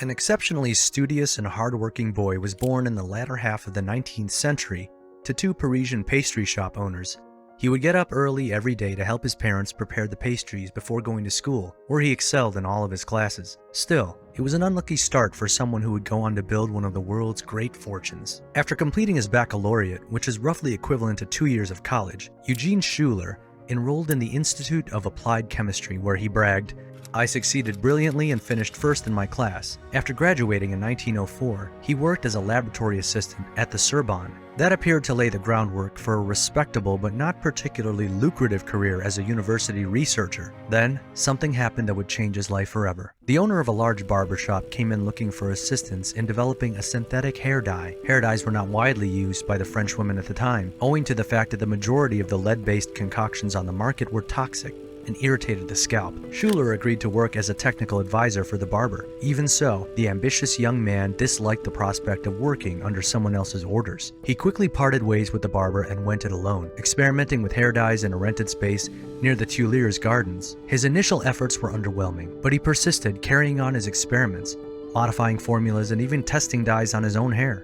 An exceptionally studious and hardworking boy was born in the latter half of the 19th century to two Parisian pastry shop owners. He would get up early every day to help his parents prepare the pastries before going to school, where he excelled in all of his classes. Still, it was an unlucky start for someone who would go on to build one of the world's great fortunes. After completing his baccalaureate, which is roughly equivalent to 2 years of college, Eugène Schueller enrolled in the Institute of Applied Chemistry, where he bragged, "I succeeded brilliantly and finished first in my class." After graduating in 1904, he worked as a laboratory assistant at the Sorbonne. That appeared to lay the groundwork for a respectable but not particularly lucrative career as a university researcher. Then, something happened that would change his life forever. The owner of a large barbershop came in looking for assistance in developing a synthetic hair dye. Hair dyes were not widely used by the French women at the time, owing to the fact that the majority of the lead-based concoctions on the market were toxic and irritated the scalp. Schueller agreed to work as a technical advisor for the barber. Even so, the ambitious young man disliked the prospect of working under someone else's orders. He quickly parted ways with the barber and went it alone, experimenting with hair dyes in a rented space near the Tuileries Gardens. His initial efforts were underwhelming, but he persisted, carrying on his experiments, modifying formulas and even testing dyes on his own hair.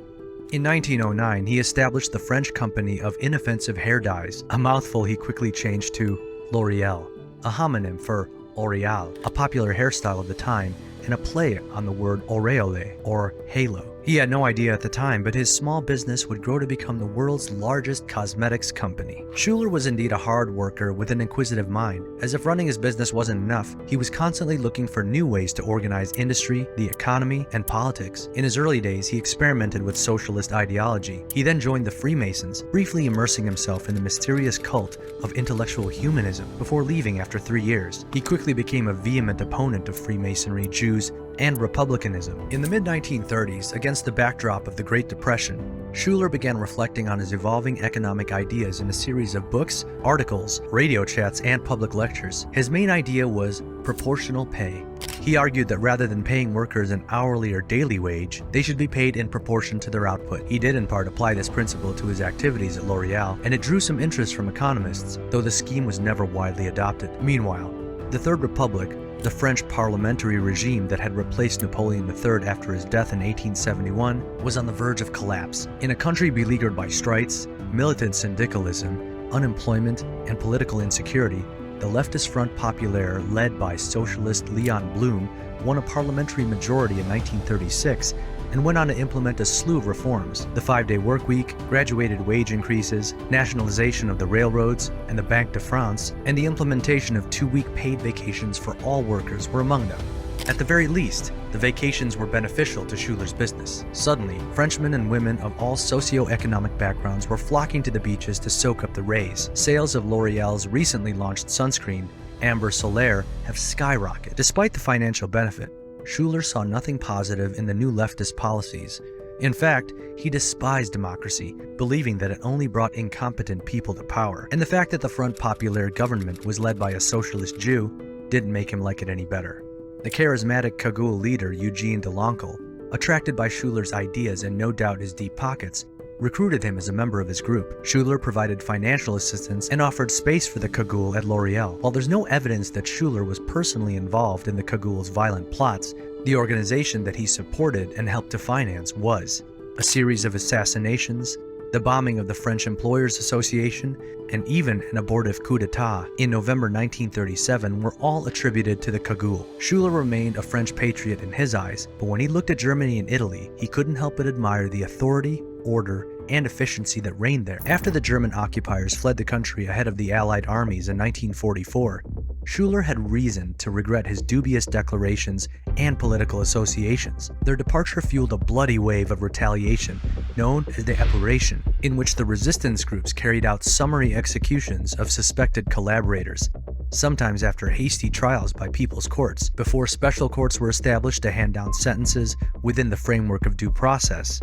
In 1909, he established the French company of inoffensive hair dyes, a mouthful he quickly changed to L'Oréal, a homonym for auréole, a popular hairstyle of the time, and a play on the word auréole, or halo. He had no idea at the time, but his small business would grow to become the world's largest cosmetics company. Schueller was indeed a hard worker with an inquisitive mind. As if running his business wasn't enough, he was constantly looking for new ways to organize industry, the economy, and politics. In his early days, he experimented with socialist ideology. He then joined the Freemasons, briefly immersing himself in the mysterious cult of intellectual humanism before leaving after 3 years. He quickly became a vehement opponent of Freemasonry, Jews, and republicanism. In the mid-1930s, against the backdrop of the Great Depression, Schueller began reflecting on his evolving economic ideas in a series of books, articles, radio chats, and public lectures. His main idea was proportional pay. He argued that rather than paying workers an hourly or daily wage, they should be paid in proportion to their output. He did in part apply this principle to his activities at L'Oréal, and it drew some interest from economists, though the scheme was never widely adopted. Meanwhile, the Third Republic, the French parliamentary regime that had replaced Napoleon III after his death in 1871, was on the verge of collapse. In a country beleaguered by strikes, militant syndicalism, unemployment, and political insecurity, the leftist Front Populaire, led by socialist Leon Blum, won a parliamentary majority in 1936 and went on to implement a slew of reforms: the 5-day work week, graduated wage increases, nationalization of the railroads and the Banque de France, and the implementation of 2-week paid vacations for all workers were among them. At the very least, the vacations were beneficial to Schueller's business. Suddenly, Frenchmen and women of all socio-economic backgrounds were flocking to the beaches to soak up the rays. Sales of L'Oréal's recently launched sunscreen, Amber Solaire, have skyrocketed. Despite the financial benefit, Schueller saw nothing positive in the new leftist policies. In fact, he despised democracy, believing that it only brought incompetent people to power. And the fact that the Front Populaire government was led by a socialist Jew didn't make him like it any better. The charismatic Cagoule leader Eugène Schueller, attracted by Schueller's ideas and no doubt his deep pockets, recruited him as a member of his group. Schueller provided financial assistance and offered space for the Cagoule at L'Oréal. While there's no evidence that Schueller was personally involved in the Cagoule's violent plots, the organization that he supported and helped to finance was. A series of assassinations, the bombing of the French Employers Association, and even an abortive coup d'etat in November 1937 were all attributed to the Cagoule. Schueller remained a French patriot in his eyes, but when he looked at Germany and Italy, he couldn't help but admire the authority, order, and efficiency that reigned there. After the German occupiers fled the country ahead of the Allied armies in 1944, Schueller had reason to regret his dubious declarations and political associations. Their departure fueled a bloody wave of retaliation known as the Epuration, in which the resistance groups carried out summary executions of suspected collaborators, sometimes after hasty trials by people's courts, before special courts were established to hand down sentences within the framework of due process.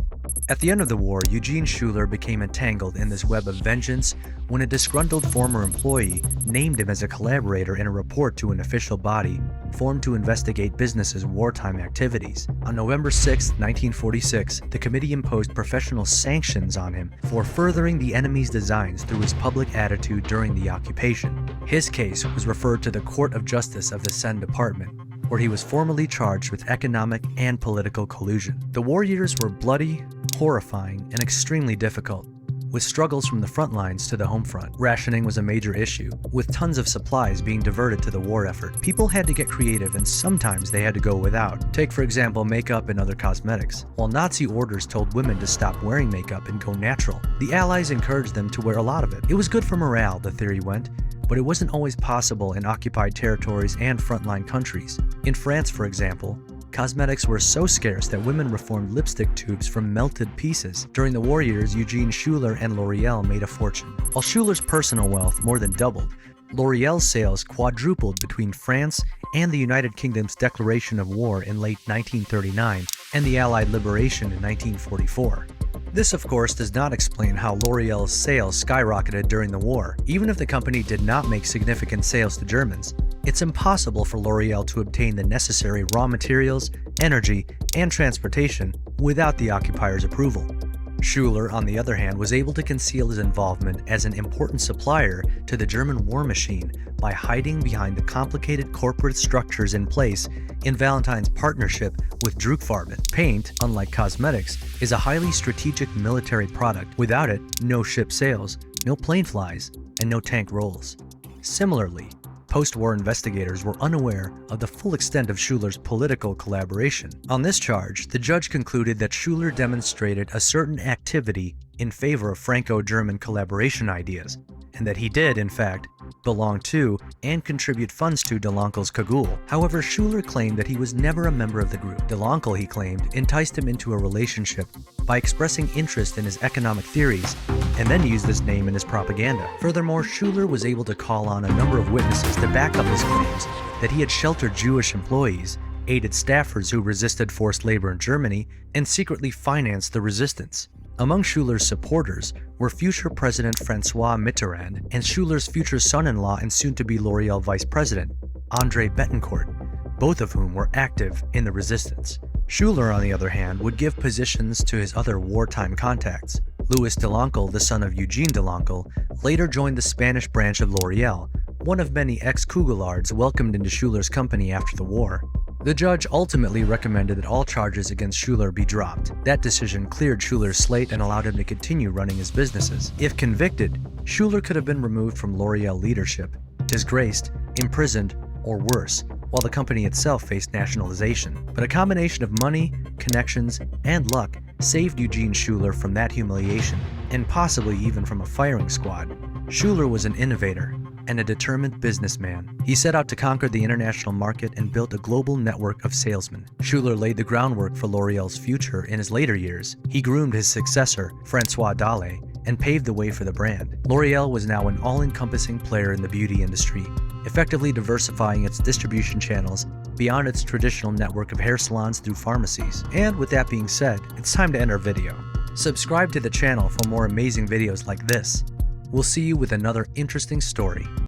At the end of the war, Eugène Schueller became entangled in this web of vengeance when a disgruntled former employee named him as a collaborator in a report to an official body formed to investigate business's wartime activities. On November 6, 1946, the committee imposed professional sanctions on him for furthering the enemy's designs through his public attitude during the occupation. His case was referred to the Court of Justice of the Seine Department. where he was formally charged with economic and political collusion. The war years were bloody, horrifying, and extremely difficult, with struggles from the front lines to the home front. Rationing was a major issue, with tons of supplies being diverted to the war effort. People had to get creative, and sometimes they had to go without. Take, for example, makeup and other cosmetics. While Nazi orders told women to stop wearing makeup and go natural, the Allies encouraged them to wear a lot of it. It was good for morale, the theory went, but it wasn't always possible in occupied territories and frontline countries. In France, for example, cosmetics were so scarce that women reformed lipstick tubes from melted pieces. During the war years, Eugène Schueller and L'Oreal made a fortune. While Schueller's personal wealth more than doubled, L'Oreal's sales quadrupled between France and the United Kingdom's declaration of war in late 1939 and the Allied liberation in 1944. This, of course, does not explain how L'Oreal's sales skyrocketed during the war. Even if the company did not make significant sales to Germans, it's impossible for L'Oreal to obtain the necessary raw materials, energy, and transportation without the occupiers' approval. Schueller, on the other hand, was able to conceal his involvement as an important supplier to the German war machine by hiding behind the complicated corporate structures in place in Valentine's partnership with Druckfarben. Paint, unlike cosmetics, is a highly strategic military product. Without it, no ship sails, no plane flies, and no tank rolls. Similarly, post-war investigators were unaware of the full extent of Schueller's political collaboration. On this charge, the judge concluded that Schueller demonstrated a certain activity in favor of Franco-German collaboration ideas, and that he did, in fact, belong to and contribute funds to Deloncle's Cagoule. However, Schueller claimed that he was never a member of the group. Deloncle, he claimed, enticed him into a relationship by expressing interest in his economic theories and then used this name in his propaganda. Furthermore, Schueller was able to call on a number of witnesses to back up his claims that he had sheltered Jewish employees, aided staffers who resisted forced labor in Germany, and secretly financed the resistance. Among Schueller's supporters were future President François Mitterrand and Schueller's future son-in-law and soon-to-be L'Oreal vice president, André Betancourt, both of whom were active in the resistance. Schueller, on the other hand, would give positions to his other wartime contacts. Louis Deloncle, the son of Eugène Deloncle, later joined the Spanish branch of L'Oreal, one of many ex-Cougallards welcomed into Schueller's company after the war. The judge ultimately recommended that all charges against Schueller be dropped. That decision cleared Schueller's slate and allowed him to continue running his businesses. If convicted, Schueller could have been removed from L'Oreal leadership, disgraced, imprisoned, or worse, while the company itself faced nationalization. But a combination of money, connections, and luck saved Eugène Schueller from that humiliation, and possibly even from a firing squad. Schueller was an innovator and a determined businessman. He set out to conquer the international market and built a global network of salesmen. Schueller laid the groundwork for L'Oreal's future in his later years. He groomed his successor, François Dallet, and paved the way for the brand. L'Oreal was now an all-encompassing player in the beauty industry, effectively diversifying its distribution channels beyond its traditional network of hair salons through pharmacies. And with that being said, it's time to end our video. Subscribe to the channel for more amazing videos like this. We'll see you with another interesting story.